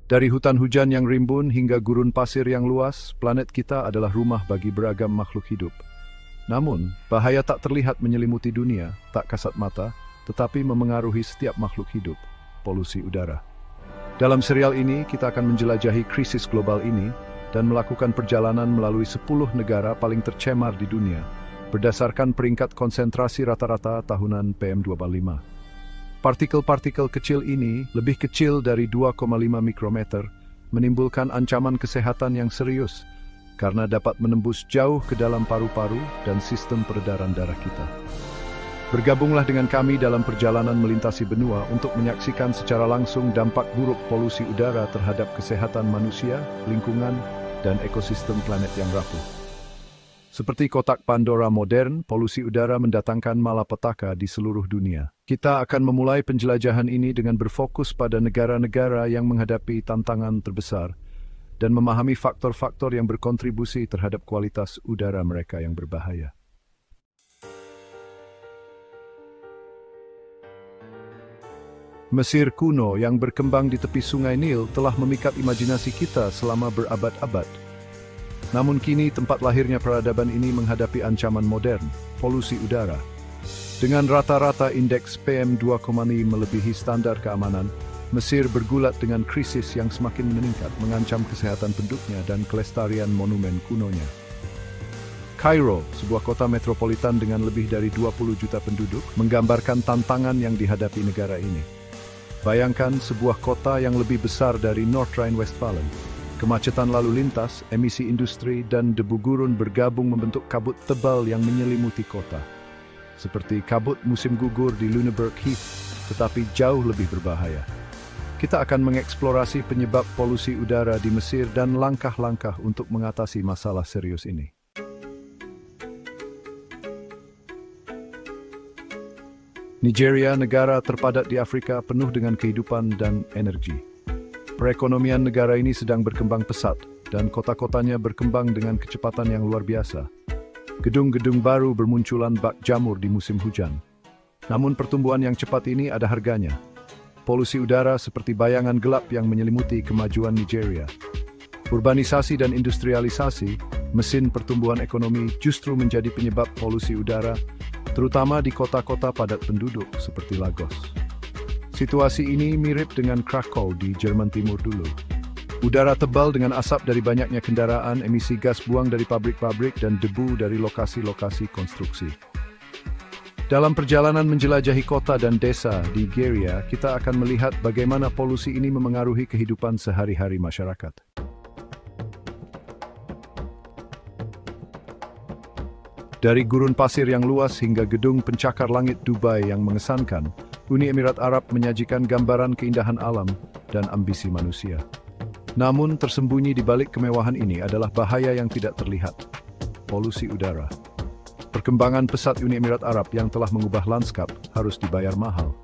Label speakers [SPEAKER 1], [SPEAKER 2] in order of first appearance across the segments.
[SPEAKER 1] Dari hutan hujan yang rimbun hingga gurun pasir yang luas, planet kita adalah rumah bagi beragam makhluk hidup. Namun, bahaya tak terlihat menyelimuti dunia, tak kasat mata, tetapi memengaruhi setiap makhluk hidup, polusi udara. Dalam serial ini, kita akan menjelajahi krisis global ini dan melakukan perjalanan melalui 10 negara paling tercemar di dunia, berdasarkan peringkat konsentrasi rata-rata tahunan PM2.5. Partikel-partikel kecil ini, lebih kecil dari 2,5 mikrometer, menimbulkan ancaman kesehatan yang serius karena dapat menembus jauh ke dalam paru-paru dan sistem peredaran darah kita. Bergabunglah dengan kami dalam perjalanan melintasi benua untuk menyaksikan secara langsung dampak buruk polusi udara terhadap kesehatan manusia, lingkungan, dan ekosistem planet yang rapuh. Seperti kotak Pandora modern, polusi udara mendatangkan malapetaka di seluruh dunia. Kita akan memulai penjelajahan ini dengan berfokus pada negara-negara yang menghadapi tantangan terbesar dan memahami faktor-faktor yang berkontribusi terhadap kualitas udara mereka yang berbahaya. Mesir kuno yang berkembang di tepi Sungai Nil telah memikat imajinasi kita selama berabad-abad. Namun kini tempat lahirnya peradaban ini menghadapi ancaman modern, polusi udara. Dengan rata-rata indeks PM2,5 melebihi standar keamanan, Mesir bergulat dengan krisis yang semakin meningkat, mengancam kesehatan penduduknya dan kelestarian monumen kunonya. Kairo, sebuah kota metropolitan dengan lebih dari 20 juta penduduk, menggambarkan tantangan yang dihadapi negara ini. Bayangkan sebuah kota yang lebih besar dari North Rhine-Westphalia. Kemacetan lalu lintas, emisi industri, dan debu gurun bergabung membentuk kabut tebal yang menyelimuti kota. Seperti kabut musim gugur di Lüneburg Heath, tetapi jauh lebih berbahaya. Kita akan mengeksplorasi penyebab polusi udara di Mesir dan langkah-langkah untuk mengatasi masalah serius ini. Nigeria, negara terpadat di Afrika, penuh dengan kehidupan dan energi. Perekonomian negara ini sedang berkembang pesat, dan kota-kotanya berkembang dengan kecepatan yang luar biasa. Gedung-gedung baru bermunculan bak jamur di musim hujan. Namun pertumbuhan yang cepat ini ada harganya. Polusi udara seperti bayangan gelap yang menyelimuti kemajuan Nigeria. Urbanisasi dan industrialisasi, mesin pertumbuhan ekonomi justru menjadi penyebab polusi udara, terutama di kota-kota padat penduduk seperti Lagos. Situasi ini mirip dengan Krakow di Jerman Timur dulu. Udara tebal dengan asap dari banyaknya kendaraan, emisi gas buang dari pabrik-pabrik, dan debu dari lokasi-lokasi konstruksi. Dalam perjalanan menjelajahi kota dan desa di Nigeria, kita akan melihat bagaimana polusi ini memengaruhi kehidupan sehari-hari masyarakat. Dari gurun pasir yang luas hingga gedung pencakar langit Dubai yang mengesankan, Uni Emirat Arab menyajikan gambaran keindahan alam dan ambisi manusia. Namun tersembunyi di balik kemewahan ini adalah bahaya yang tidak terlihat, polusi udara. Perkembangan pesat Uni Emirat Arab yang telah mengubah lanskap harus dibayar mahal.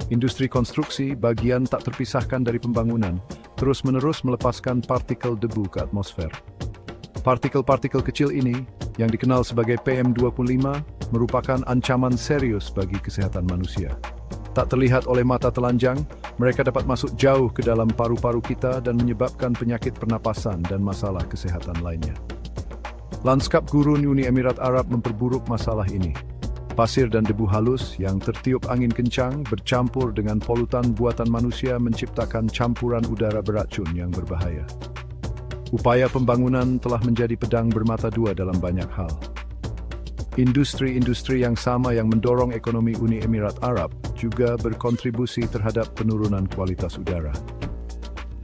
[SPEAKER 1] Industri konstruksi, bagian tak terpisahkan dari pembangunan, terus-menerus melepaskan partikel debu ke atmosfer. Partikel-partikel kecil ini, yang dikenal sebagai PM2.5, merupakan ancaman serius bagi kesehatan manusia. Tak terlihat oleh mata telanjang, mereka dapat masuk jauh ke dalam paru-paru kita dan menyebabkan penyakit pernapasan dan masalah kesehatan lainnya. Lanskap gurun Uni Emirat Arab memperburuk masalah ini. Pasir dan debu halus yang tertiup angin kencang bercampur dengan polutan buatan manusia menciptakan campuran udara beracun yang berbahaya. Upaya pembangunan telah menjadi pedang bermata dua dalam banyak hal. Industri-industri yang sama yang mendorong ekonomi Uni Emirat Arab juga berkontribusi terhadap penurunan kualitas udara.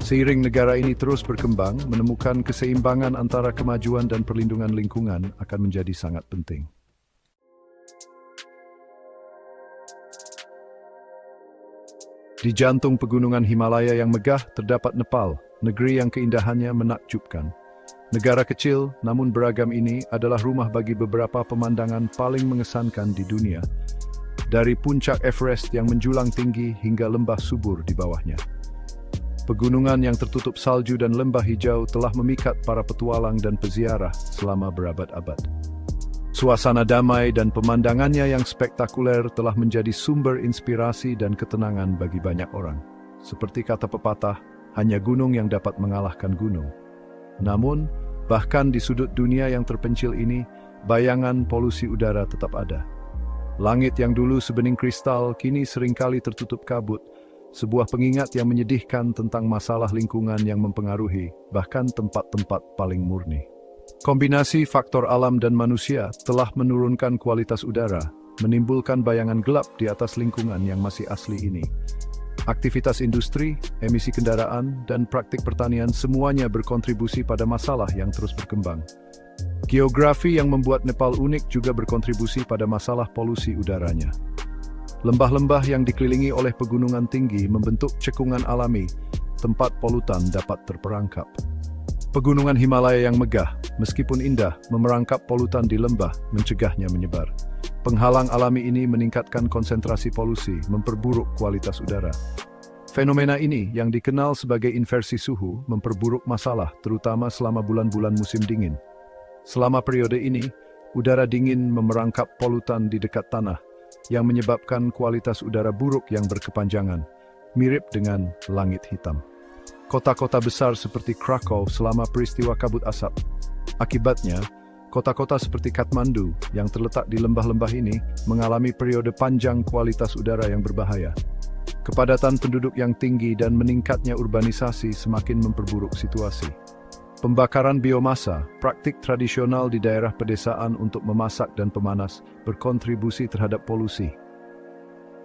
[SPEAKER 1] Seiring negara ini terus berkembang, menemukan keseimbangan antara kemajuan dan perlindungan lingkungan akan menjadi sangat penting. Di jantung pegunungan Himalaya yang megah terdapat Nepal, negeri yang keindahannya menakjubkan. Negara kecil namun beragam ini adalah rumah bagi beberapa pemandangan paling mengesankan di dunia. Dari puncak Everest yang menjulang tinggi hingga lembah subur di bawahnya. Pegunungan yang tertutup salju dan lembah hijau telah memikat para petualang dan peziarah selama berabad-abad. Suasana damai dan pemandangannya yang spektakuler telah menjadi sumber inspirasi dan ketenangan bagi banyak orang. Seperti kata pepatah, hanya gunung yang dapat mengalahkan gunung. Namun, bahkan di sudut dunia yang terpencil ini, bayangan polusi udara tetap ada. Langit yang dulu sebening kristal kini seringkali tertutup kabut, sebuah pengingat yang menyedihkan tentang masalah lingkungan yang mempengaruhi bahkan tempat-tempat paling murni. Kombinasi faktor alam dan manusia telah menurunkan kualitas udara, menimbulkan bayangan gelap di atas lingkungan yang masih asli ini. Aktivitas industri, emisi kendaraan, dan praktik pertanian semuanya berkontribusi pada masalah yang terus berkembang. Geografi yang membuat Nepal unik juga berkontribusi pada masalah polusi udaranya. Lembah-lembah yang dikelilingi oleh pegunungan tinggi membentuk cekungan alami, tempat polutan dapat terperangkap. Pegunungan Himalaya yang megah, meskipun indah, memerangkap polutan di lembah, mencegahnya menyebar. Penghalang alami ini meningkatkan konsentrasi polusi, memperburuk kualitas udara. Fenomena ini, yang dikenal sebagai inversi suhu, memperburuk masalah, terutama selama bulan-bulan musim dingin. Selama periode ini, udara dingin memerangkap polutan di dekat tanah, yang menyebabkan kualitas udara buruk yang berkepanjangan, mirip dengan langit hitam. Kota-kota besar seperti Krakow selama peristiwa kabut asap. Akibatnya, kota-kota seperti Kathmandu yang terletak di lembah-lembah ini mengalami periode panjang kualitas udara yang berbahaya. Kepadatan penduduk yang tinggi dan meningkatnya urbanisasi semakin memperburuk situasi. Pembakaran biomasa, praktik tradisional di daerah pedesaan untuk memasak dan pemanas, berkontribusi terhadap polusi.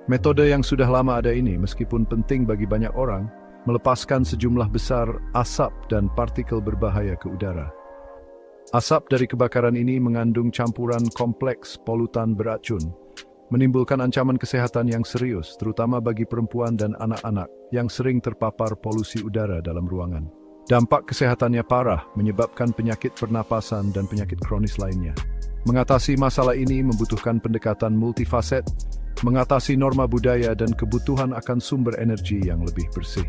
[SPEAKER 1] Metode yang sudah lama ada ini, meskipun penting bagi banyak orang, melepaskan sejumlah besar asap dan partikel berbahaya ke udara. Asap dari kebakaran ini mengandung campuran kompleks polutan beracun, menimbulkan ancaman kesehatan yang serius, terutama bagi perempuan dan anak-anak yang sering terpapar polusi udara dalam ruangan. Dampak kesehatannya parah, menyebabkan penyakit pernapasan dan penyakit kronis lainnya. Mengatasi masalah ini membutuhkan pendekatan multifaset, mengatasi norma budaya dan kebutuhan akan sumber energi yang lebih bersih.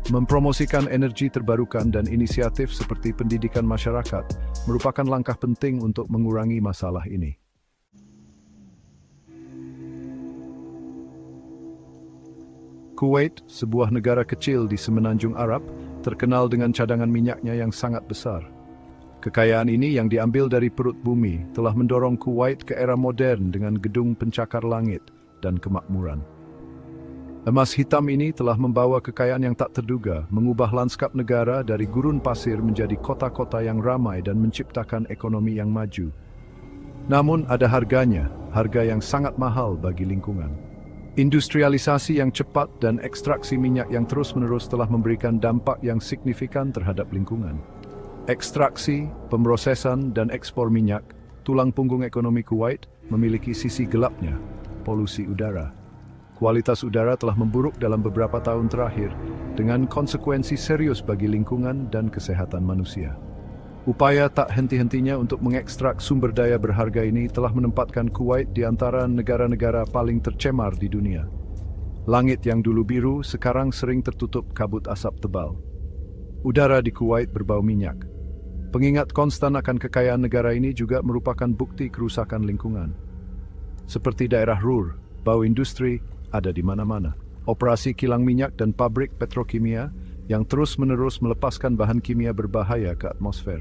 [SPEAKER 1] Mempromosikan energi terbarukan dan inisiatif seperti pendidikan masyarakat merupakan langkah penting untuk mengurangi masalah ini. Kuwait, sebuah negara kecil di semenanjung Arab, terkenal dengan cadangan minyaknya yang sangat besar. Kekayaan ini yang diambil dari perut bumi telah mendorong Kuwait ke era modern dengan gedung pencakar langit dan kemakmuran. Emas hitam ini telah membawa kekayaan yang tak terduga, mengubah lanskap negara dari gurun pasir menjadi kota-kota yang ramai dan menciptakan ekonomi yang maju. Namun ada harganya, harga yang sangat mahal bagi lingkungan. Industrialisasi yang cepat dan ekstraksi minyak yang terus-menerus telah memberikan dampak yang signifikan terhadap lingkungan. Ekstraksi, pemrosesan, dan ekspor minyak, tulang punggung ekonomi Kuwait, memiliki sisi gelapnya, polusi udara. Kualitas udara telah memburuk dalam beberapa tahun terakhir, dengan konsekuensi serius bagi lingkungan dan kesehatan manusia. Upaya tak henti-hentinya untuk mengekstrak sumber daya berharga ini telah menempatkan Kuwait di antara negara-negara paling tercemar di dunia. Langit yang dulu biru sekarang sering tertutup kabut asap tebal. Udara di Kuwait berbau minyak. Pengingat konstan akan kekayaan negara ini juga merupakan bukti kerusakan lingkungan. Seperti daerah Ruhr, bau industri ada di mana-mana. Operasi kilang minyak dan pabrik petrokimia yang terus-menerus melepaskan bahan kimia berbahaya ke atmosfer.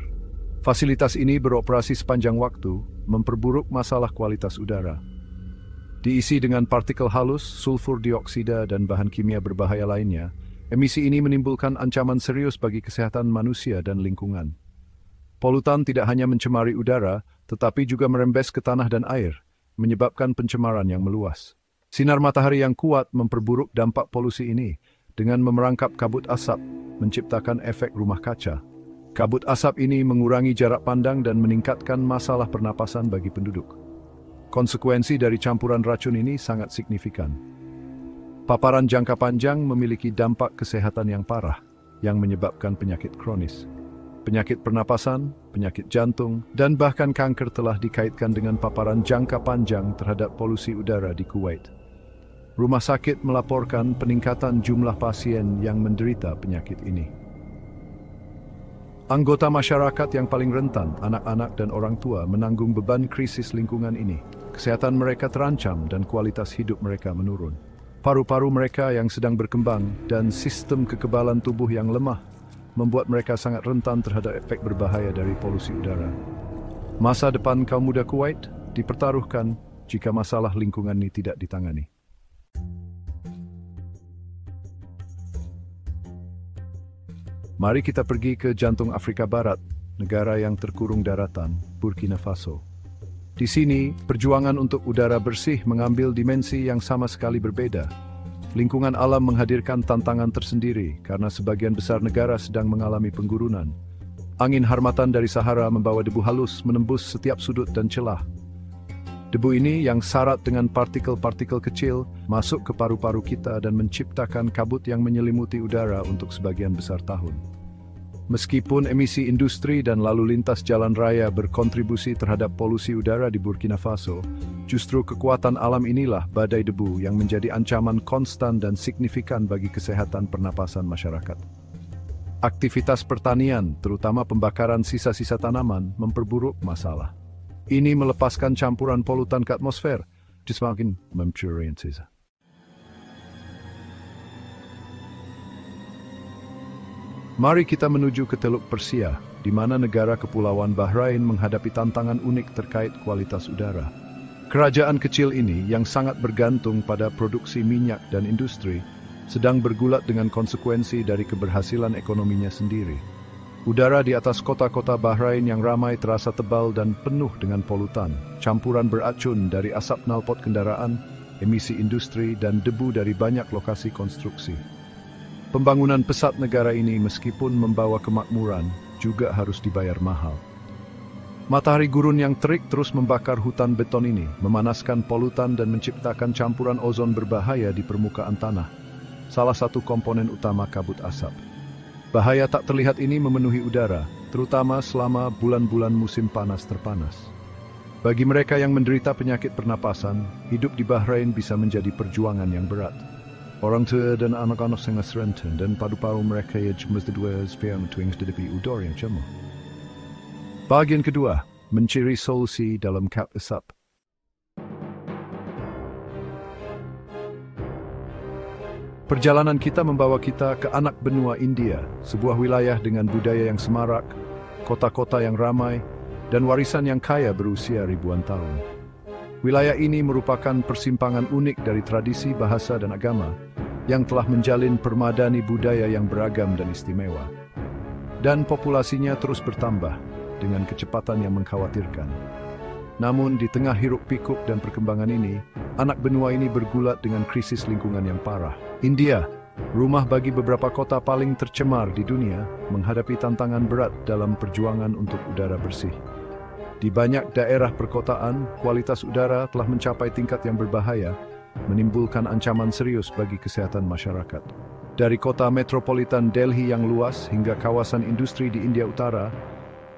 [SPEAKER 1] Fasilitas ini beroperasi sepanjang waktu, memperburuk masalah kualitas udara. Diisi dengan partikel halus, sulfur dioksida, dan bahan kimia berbahaya lainnya, emisi ini menimbulkan ancaman serius bagi kesehatan manusia dan lingkungan. Polutan tidak hanya mencemari udara, tetapi juga merembes ke tanah dan air, menyebabkan pencemaran yang meluas. Sinar matahari yang kuat memperburuk dampak polusi ini dengan memerangkap kabut asap, menciptakan efek rumah kaca. Kabut asap ini mengurangi jarak pandang dan meningkatkan masalah pernapasan bagi penduduk. Konsekuensi dari campuran racun ini sangat signifikan. Paparan jangka panjang memiliki dampak kesehatan yang parah, yang menyebabkan penyakit kronis. Penyakit pernapasan, penyakit jantung, dan bahkan kanker telah dikaitkan dengan paparan jangka panjang terhadap polusi udara di Kuwait. Rumah sakit melaporkan peningkatan jumlah pasien yang menderita penyakit ini. Anggota masyarakat yang paling rentan, anak-anak dan orang tua, menanggung beban krisis lingkungan ini. Kesehatan mereka terancam dan kualitas hidup mereka menurun. Paru-paru mereka yang sedang berkembang dan sistem kekebalan tubuh yang lemah membuat mereka sangat rentan terhadap efek berbahaya dari polusi udara. Masa depan kaum muda Kuwait dipertaruhkan jika masalah lingkungan ini tidak ditangani. Mari kita pergi ke jantung Afrika Barat, negara yang terkurung daratan, Burkina Faso. Di sini, perjuangan untuk udara bersih mengambil dimensi yang sama sekali berbeda. Lingkungan alam menghadirkan tantangan tersendiri karena sebagian besar negara sedang mengalami penggurunan. Angin harmatan dari Sahara membawa debu halus menembus setiap sudut dan celah. Debu ini yang syarat dengan partikel-partikel kecil masuk ke paru-paru kita dan menciptakan kabut yang menyelimuti udara untuk sebagian besar tahun. Meskipun emisi industri dan lalu lintas jalan raya berkontribusi terhadap polusi udara di Burkina Faso, justru kekuatan alam inilah badai debu yang menjadi ancaman konstan dan signifikan bagi kesehatan pernapasan masyarakat. Aktivitas pertanian, terutama pembakaran sisa-sisa tanaman, memperburuk masalah. Ini melepaskan campuran polutan ke atmosfer, semakin memperburuk sisa. Mari kita menuju ke Teluk Persia, di mana negara kepulauan Bahrain menghadapi tantangan unik terkait kualitas udara. Kerajaan kecil ini, yang sangat bergantung pada produksi minyak dan industri, sedang bergulat dengan konsekuensi dari keberhasilan ekonominya sendiri. Udara di atas kota-kota Bahrain yang ramai terasa tebal dan penuh dengan polutan, campuran beracun dari asap knalpot kendaraan, emisi industri, dan debu dari banyak lokasi konstruksi. Pembangunan pesat negara ini meskipun membawa kemakmuran, juga harus dibayar mahal. Matahari gurun yang terik terus membakar hutan beton ini, memanaskan polutan dan menciptakan campuran ozon berbahaya di permukaan tanah, salah satu komponen utama kabut asap. Bahaya tak terlihat ini memenuhi udara, terutama selama bulan-bulan musim panas terpanas. Bagi mereka yang menderita penyakit pernapasan, hidup di Bahrain bisa menjadi perjuangan yang berat. Orang tua dan anak-anak sangat rentan dan paru-paru mereka yang mesti menghadapi udara yang cemah. Bagian kedua, mencari solusi dalam kabut asap. Perjalanan kita membawa kita ke anak benua India, sebuah wilayah dengan budaya yang semarak, kota-kota yang ramai, dan warisan yang kaya berusia ribuan tahun. Wilayah ini merupakan persimpangan unik dari tradisi, bahasa, dan agama yang telah menjalin permadani budaya yang beragam dan istimewa. Dan populasinya terus bertambah dengan kecepatan yang mengkhawatirkan. Namun di tengah hiruk-pikuk dan perkembangan ini, anak benua ini bergulat dengan krisis lingkungan yang parah. India, rumah bagi beberapa kota paling tercemar di dunia, menghadapi tantangan berat dalam perjuangan untuk udara bersih. Di banyak daerah perkotaan, kualitas udara telah mencapai tingkat yang berbahaya, menimbulkan ancaman serius bagi kesehatan masyarakat. Dari kota metropolitan Delhi yang luas hingga kawasan industri di India Utara,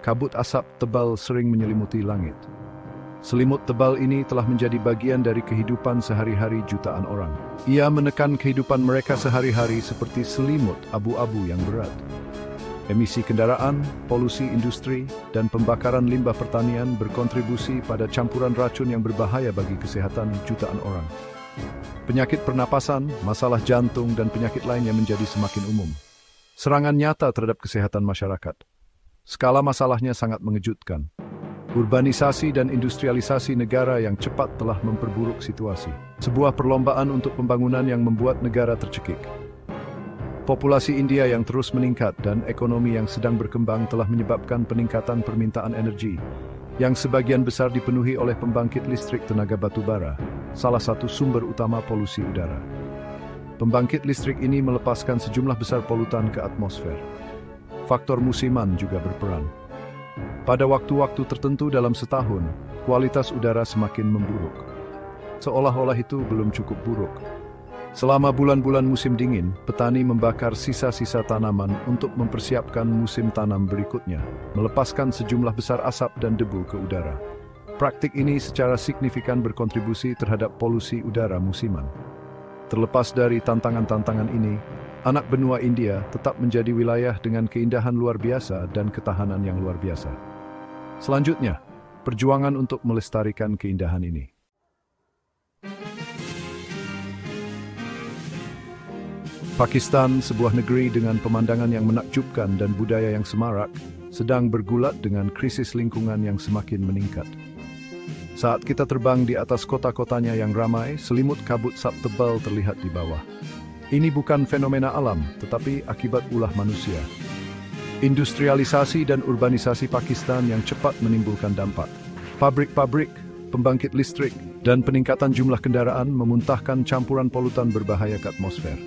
[SPEAKER 1] kabut asap tebal sering menyelimuti langit. Selimut tebal ini telah menjadi bagian dari kehidupan sehari-hari jutaan orang. Ia menekan kehidupan mereka sehari-hari seperti selimut abu-abu yang berat. Emisi kendaraan, polusi industri, dan pembakaran limbah pertanian berkontribusi pada campuran racun yang berbahaya bagi kesehatan jutaan orang. Penyakit pernapasan, masalah jantung, dan penyakit lainnya menjadi semakin umum. Serangan nyata terhadap kesehatan masyarakat. Skala masalahnya sangat mengejutkan. Urbanisasi dan industrialisasi negara yang cepat telah memperburuk situasi. Sebuah perlombaan untuk pembangunan yang membuat negara tercekik. Populasi India yang terus meningkat dan ekonomi yang sedang berkembang telah menyebabkan peningkatan permintaan energi, yang sebagian besar dipenuhi oleh pembangkit listrik tenaga batu bara, salah satu sumber utama polusi udara. Pembangkit listrik ini melepaskan sejumlah besar polutan ke atmosfer. Faktor musiman juga berperan. Pada waktu-waktu tertentu dalam setahun, kualitas udara semakin memburuk. Seolah-olah itu belum cukup buruk. Selama bulan-bulan musim dingin, petani membakar sisa-sisa tanaman untuk mempersiapkan musim tanam berikutnya, melepaskan sejumlah besar asap dan debu ke udara. Praktik ini secara signifikan berkontribusi terhadap polusi udara musiman. Terlepas dari tantangan-tantangan ini, anak benua India tetap menjadi wilayah dengan keindahan luar biasa dan ketahanan yang luar biasa. Selanjutnya, perjuangan untuk melestarikan keindahan ini. Pakistan, sebuah negeri dengan pemandangan yang menakjubkan dan budaya yang semarak, sedang bergulat dengan krisis lingkungan yang semakin meningkat. Saat kita terbang di atas kota-kotanya yang ramai, selimut kabut asap tebal terlihat di bawah. Ini bukan fenomena alam, tetapi akibat ulah manusia. Industrialisasi dan urbanisasi Pakistan yang cepat menimbulkan dampak. Pabrik-pabrik, pembangkit listrik, dan peningkatan jumlah kendaraan memuntahkan campuran polutan berbahaya ke atmosfer.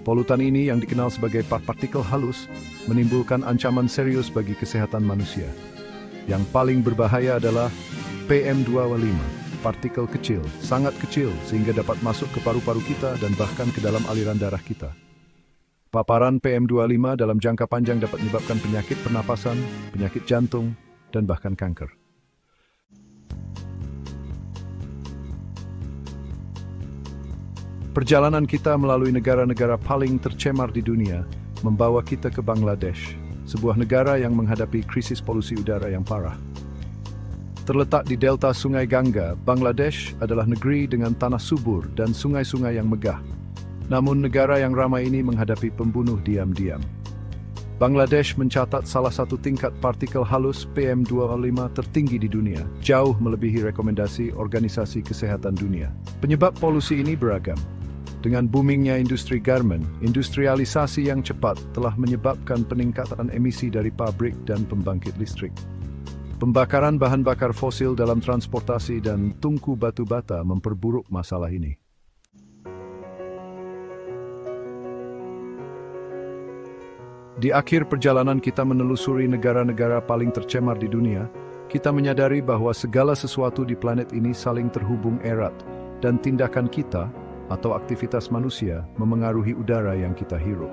[SPEAKER 1] Polutan ini yang dikenal sebagai partikel halus menimbulkan ancaman serius bagi kesehatan manusia. Yang paling berbahaya adalah PM2,5, partikel kecil, sangat kecil sehingga dapat masuk ke paru-paru kita dan bahkan ke dalam aliran darah kita. Paparan PM2,5 dalam jangka panjang dapat menyebabkan penyakit pernapasan, penyakit jantung, dan bahkan kanker. Perjalanan kita melalui negara-negara paling tercemar di dunia membawa kita ke Bangladesh, sebuah negara yang menghadapi krisis polusi udara yang parah. Terletak di delta Sungai Gangga, Bangladesh adalah negeri dengan tanah subur dan sungai-sungai yang megah. Namun negara yang ramai ini menghadapi pembunuh diam-diam. Bangladesh mencatat salah satu tingkat partikel halus PM2,5 tertinggi di dunia, jauh melebihi rekomendasi Organisasi Kesehatan Dunia. Penyebab polusi ini beragam. Dengan boomingnya industri garmen, industrialisasi yang cepat telah menyebabkan peningkatan emisi dari pabrik dan pembangkit listrik. Pembakaran bahan bakar fosil dalam transportasi dan tungku batu bata memperburuk masalah ini. Di akhir perjalanan kita menelusuri negara-negara paling tercemar di dunia, kita menyadari bahwa segala sesuatu di planet ini saling terhubung erat dan tindakan kita atau aktivitas manusia memengaruhi udara yang kita hirup.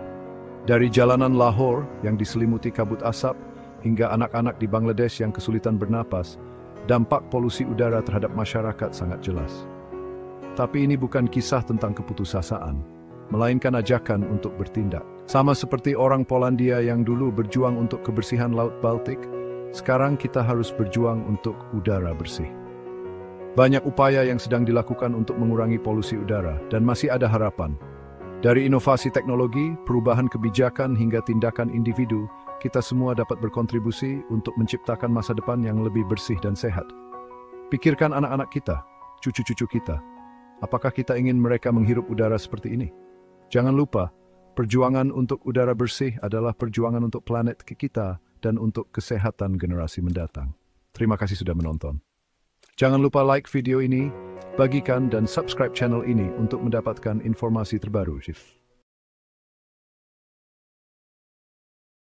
[SPEAKER 1] Dari jalanan Lahore yang diselimuti kabut asap, hingga anak-anak di Bangladesh yang kesulitan bernapas, dampak polusi udara terhadap masyarakat sangat jelas. Tapi ini bukan kisah tentang keputusasaan, melainkan ajakan untuk bertindak. Sama seperti orang Polandia yang dulu berjuang untuk kebersihan Laut Baltik, sekarang kita harus berjuang untuk udara bersih. Banyak upaya yang sedang dilakukan untuk mengurangi polusi udara, dan masih ada harapan. Dari inovasi teknologi, perubahan kebijakan hingga tindakan individu, kita semua dapat berkontribusi untuk menciptakan masa depan yang lebih bersih dan sehat. Pikirkan anak-anak kita, cucu-cucu kita. Apakah kita ingin mereka menghirup udara seperti ini? Jangan lupa, perjuangan untuk udara bersih adalah perjuangan untuk planet kita dan untuk kesehatan generasi mendatang. Terima kasih sudah menonton. Jangan lupa like video ini, bagikan dan subscribe channel ini untuk mendapatkan informasi terbaru.